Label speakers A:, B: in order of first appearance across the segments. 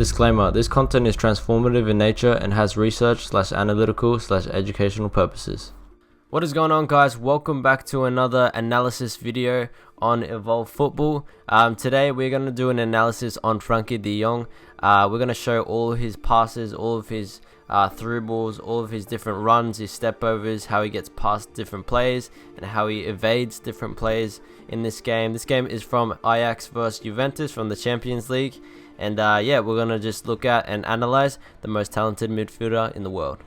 A: Disclaimer: this content is transformative in nature and has research/analytical/educational purposes. What is going on, guys? Welcome back to another analysis video on Evolve Football. Today we're going to do an analysis on Frenkie de Jong. We're going to show all of his passes, all of his through balls, all of his different runs, his step overs, how he gets past different players, and how he evades different players in this game. This game is from Ajax versus Juventus from the Champions League. And we're going to just look at and analyze the most talented midfielder in the world.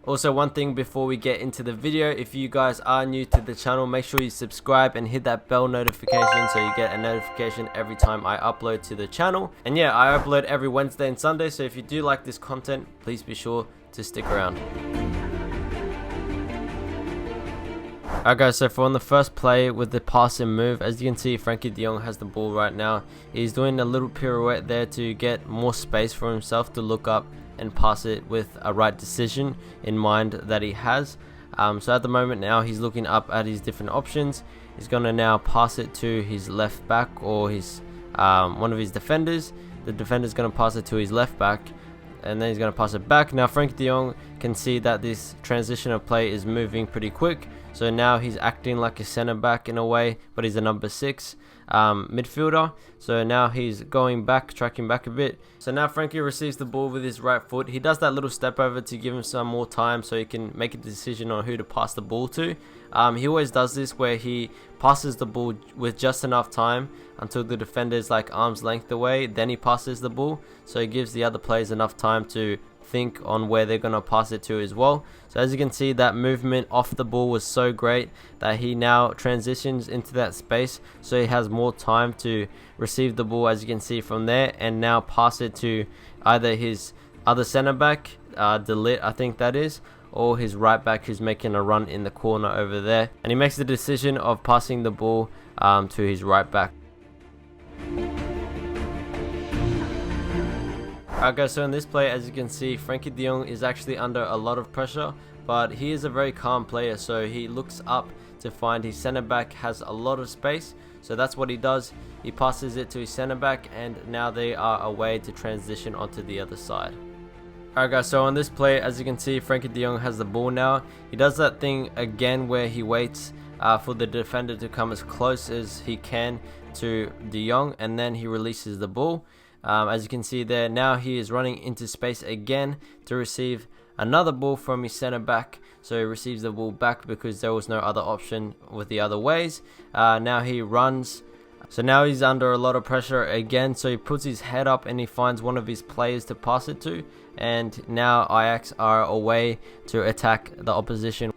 A: Also, one thing before we get into the video, if you guys are new to the channel, make sure you subscribe and hit that bell notification so you get a notification every time I upload to the channel. And yeah, I upload every Wednesday and Sunday, so if you do like this content, please be sure to stick around. Alright guys, so for on the first play with the pass and move, as you can see, Frenkie de Jong has the ball right now. He's doing a little pirouette there to get more space for himself to look up and pass it with a right decision in mind that he has. So at the moment now, he's looking up at his different options. He's going to now pass it to his left back or his one of his defenders. The defender's going to pass it to his left back, and then he's going to pass it back. Now Frenkie de Jong can see that this transition of play is moving pretty quick. So now he's acting like a center back in a way, but he's a number 6 midfielder. So now he's going back, tracking back a bit. So now Frenkie receives the ball with his right foot. He does that little step over to give him some more time so he can make a decision on who to pass the ball to. He always does this where he passes the ball with just enough time until the defender is like arm's length away. Then he passes the ball, so he gives the other players enough time to think on where they're going to pass it to as well. So as you can see, that movement off the ball was so great that he now transitions into that space, so he has more time to receive the ball, as you can see from there, and now pass it to either his other center back, De Ligt I think that is, or his right back who's making a run in the corner over there, and he makes the decision of passing the ball to his right back. Alright guys, so in this play, as you can see, Frenkie de Jong is actually under a lot of pressure, but he is a very calm player, so he looks up to find his center back has a lot of space, so that's what he does. He passes it to his center back, and now they are away to transition onto the other side. Alright guys, so on this play, as you can see, Frenkie de Jong has the ball now. He does that thing again where he waits for the defender to come as close as he can to de Jong, and then he releases the ball. As you can see there, now he is running into space again to receive another ball from his center back. So he receives the ball back because there was no other option with the other ways. Now he runs. So now he's under a lot of pressure again. So he puts his head up and he finds one of his players to pass it to. And now Ajax are away to attack the opposition.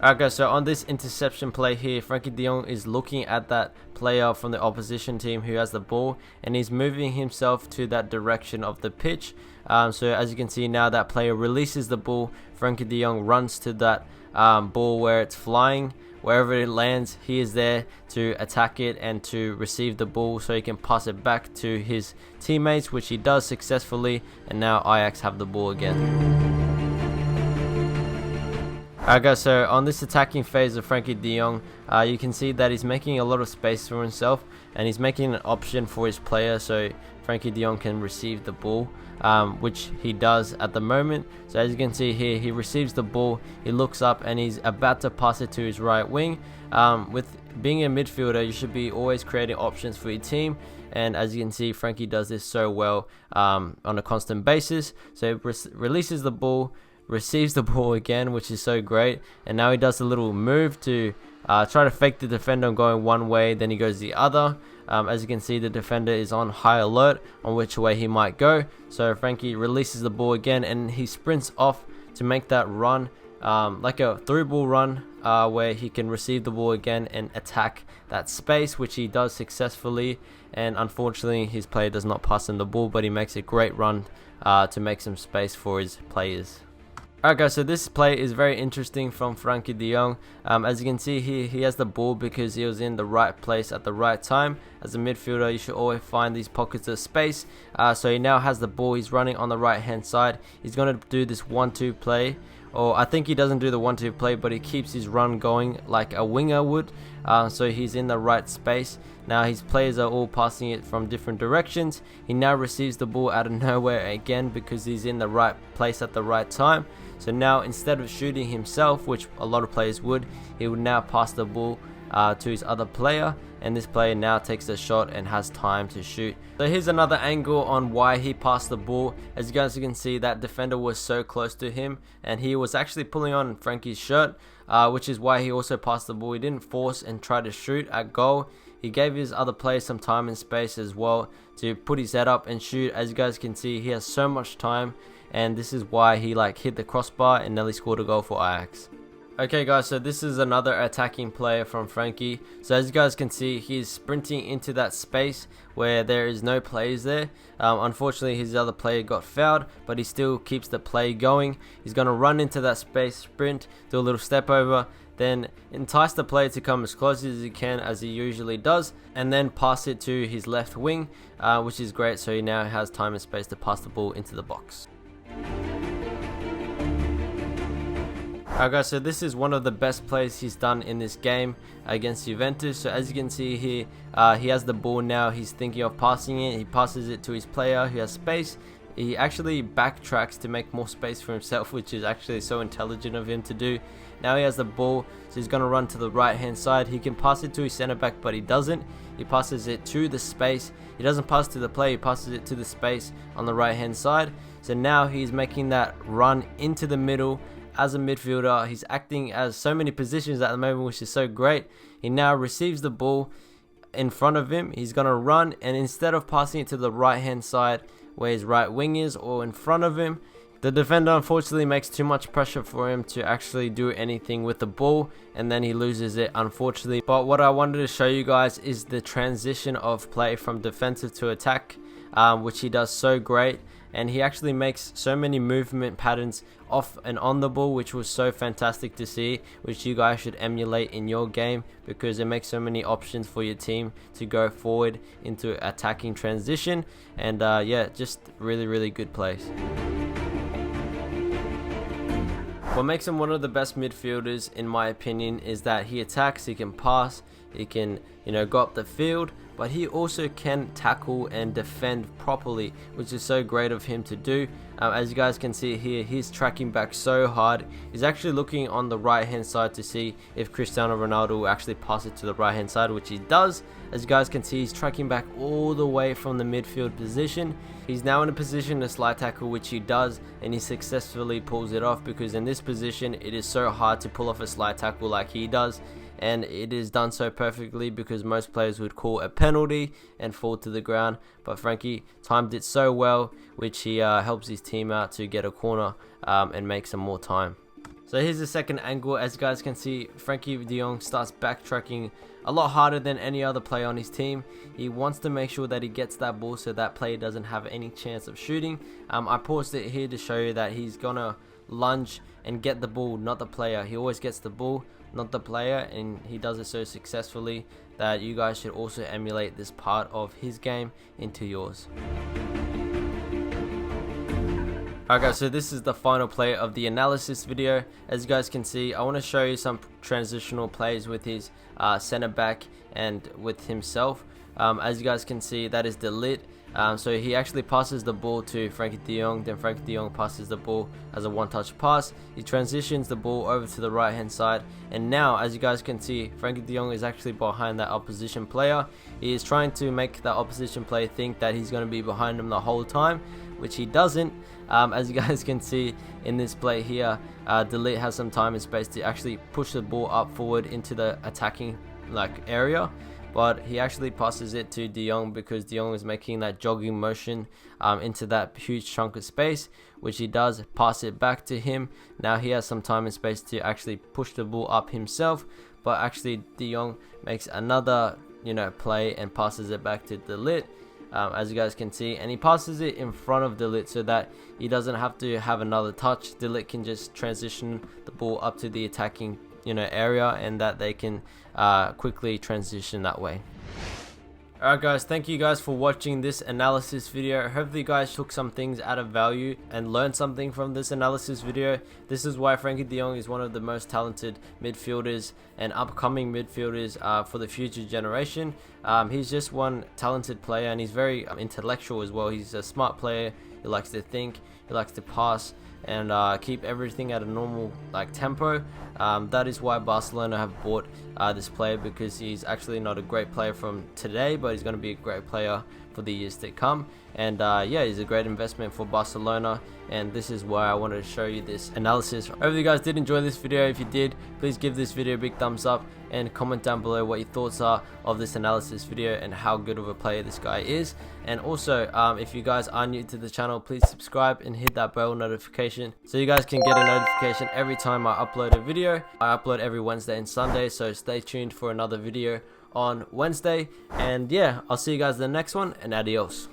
A: Alright guys, so on this interception play here, Frenkie de Jong is looking at that player from the opposition team who has the ball, and he's moving himself to that direction of the pitch. So as you can see now, that player releases the ball. Frenkie de Jong runs to that ball where it's flying. Wherever it lands, he is there to attack it and to receive the ball so he can pass it back to his teammates, which he does successfully, and now Ajax have the ball again. Alright guys, so on this attacking phase of Frenkie de Jong, you can see that he's making a lot of space for himself, and he's making an option for his player so Frenkie de Jong can receive the ball, which he does at the moment. So as you can see here, he receives the ball, he looks up and he's about to pass it to his right wing. With being a midfielder, you should be always creating options for your team, and as you can see, Frenkie does this so well on a constant basis. So he releases the ball, receives the ball again, which is so great, and now he does a little move to try to fake the defender going one way, then he goes the other. As you can see, the defender is on high alert on which way he might go, so Frenkie releases the ball again and he sprints off to make that run, like a through ball run, where he can receive the ball again and attack that space, which he does successfully. And unfortunately his player does not pass him the ball, but he makes a great run to make some space for his players. Alright guys, so this play is very interesting from Frenkie de Jong. As you can see here, he has the ball because he was in the right place at the right time. As a midfielder, you should always find these pockets of space. So he now has the ball, he's running on the right hand side. He's going to do this 1-2 play, or I think he doesn't do the 1-2 play, but he keeps his run going like a winger would. So he's in the right space. Now his players are all passing it from different directions. He now receives the ball out of nowhere again because he's in the right place at the right time. So now instead of shooting himself, which a lot of players would, he would now pass the ball to his other player, and this player now takes the shot and has time to shoot. So here's another angle on why he passed the ball. As you guys can see, that defender was so close to him, and he was actually pulling on Frankie's shirt, which is why he also passed the ball. He didn't force and try to shoot at goal. He gave his other players some time and space as well to put his head up and shoot. As you guys can see, he has so much time, and this is why he hit the crossbar and nearly scored a goal for Ajax. Okay guys, so this is another attacking player from Frankie. So as you guys can see, he's sprinting into that space where there is no players there. Unfortunately, his other player got fouled, but he still keeps the play going. He's going to run into that space, sprint, do a little step over, then entice the player to come as close as he can, as he usually does, and then pass it to his left wing, which is great. So he now has time and space to pass the ball into the box. Alright guys, so this is one of the best plays he's done in this game against Juventus. So as you can see here, he has the ball now. He's thinking of passing it. He passes it to his player who has space. He actually backtracks to make more space for himself, which is actually so intelligent of him to do. Now he has the ball, so he's going to run to the right hand side. He can pass it to his center back, but he doesn't. He passes it to the space. He doesn't pass to the player, he passes it to the space on the right hand side. So now he's making that run into the middle. As a midfielder, he's acting as so many positions at the moment, which is so great. He now receives the ball in front of him. He's going to run, and instead of passing it to the right hand side where his right wing is, or in front of him, the defender unfortunately makes too much pressure for him to actually do anything with the ball, and then he loses it, unfortunately. But what I wanted to show you guys is the transition of play from defensive to attack, which he does so great. And he actually makes so many movement patterns off and on the ball, which was so fantastic to see, which you guys should emulate in your game, because it makes so many options for your team to go forward into attacking transition. And yeah, just really good plays. What makes him one of the best midfielders in my opinion is that he attacks, he can pass, he can go up the field, but he also can tackle and defend properly, which is so great of him to do. As you guys can see here, he's tracking back so hard. He's actually looking on the right hand side to see if Cristiano Ronaldo will actually pass it to the right hand side, which he does. As you guys can see, he's tracking back all the way from the midfield position. He's now in a position to slide tackle, which he does, and he successfully pulls it off, because in this position it is so hard to pull off a slide tackle like he does. And it is done so perfectly, because most players would call a penalty and fall to the ground, but Frankie timed it so well, which he helps his team out to get a corner and make some more time. So here's the second angle. As you guys can see, Frankie de Jong starts backtracking a lot harder than any other player on his team. He wants to make sure that he gets that ball so that player doesn't have any chance of shooting. I paused it here to show you that he's gonna lunge and get the ball, not the player. He always gets the ball, not the player, and he does it so successfully that you guys should also emulate this part of his game into yours. Alright guys, so this is the final play of the analysis video. As you guys can see, I want to show you some transitional plays with his center back and with himself. As you guys can see, that is De Ligt. So he actually passes the ball to Frankie de Jong, then Frankie de Jong passes the ball as a one-touch pass. He transitions the ball over to the right hand side, and now as you guys can see, Frankie de Jong is actually behind that opposition player. He is trying to make that opposition player think that he's going to be behind him the whole time, which he doesn't. As you guys can see in this play here, De Ligt has some time and space to actually push the ball up forward into the attacking area, but he actually passes it to de Jong, because de Jong is making that jogging motion into that huge chunk of space, which he does pass it back to him. Now he has some time and space to actually push the ball up himself, but actually de Jong makes another play and passes it back to De Ligt. As you guys can see, and he passes it in front of De Ligt so that he doesn't have to have another touch. De Ligt can just transition the ball up to the attacking area, and that they can quickly transition that way. Alright guys, thank you guys for watching this analysis video. Hopefully you guys took some things out of value and learned something from this analysis video. This is why Frankie de Jong is one of the most talented midfielders and upcoming midfielders for the future generation. He's just one talented player, and he's very intellectual as well. He's a smart player. He likes to think, he likes to pass, and keep everything at a normal tempo. That is why Barcelona have bought this player, because he's actually not a great player from today, but he's going to be a great player for the years to come. And yeah, he's a great investment for Barcelona, and this is why I wanted to show you this analysis. Hopefully you guys did enjoy this video. If you did, please give this video a big thumbs up and comment down below what your thoughts are of this analysis video and how good of a player this guy is. And also, if you guys are new to the channel, please subscribe and hit that bell notification so you guys can get a notification every time I upload a video. I upload every Wednesday and Sunday, so stay tuned for another video on Wednesday. And yeah, I'll see you guys in the next one, and adios.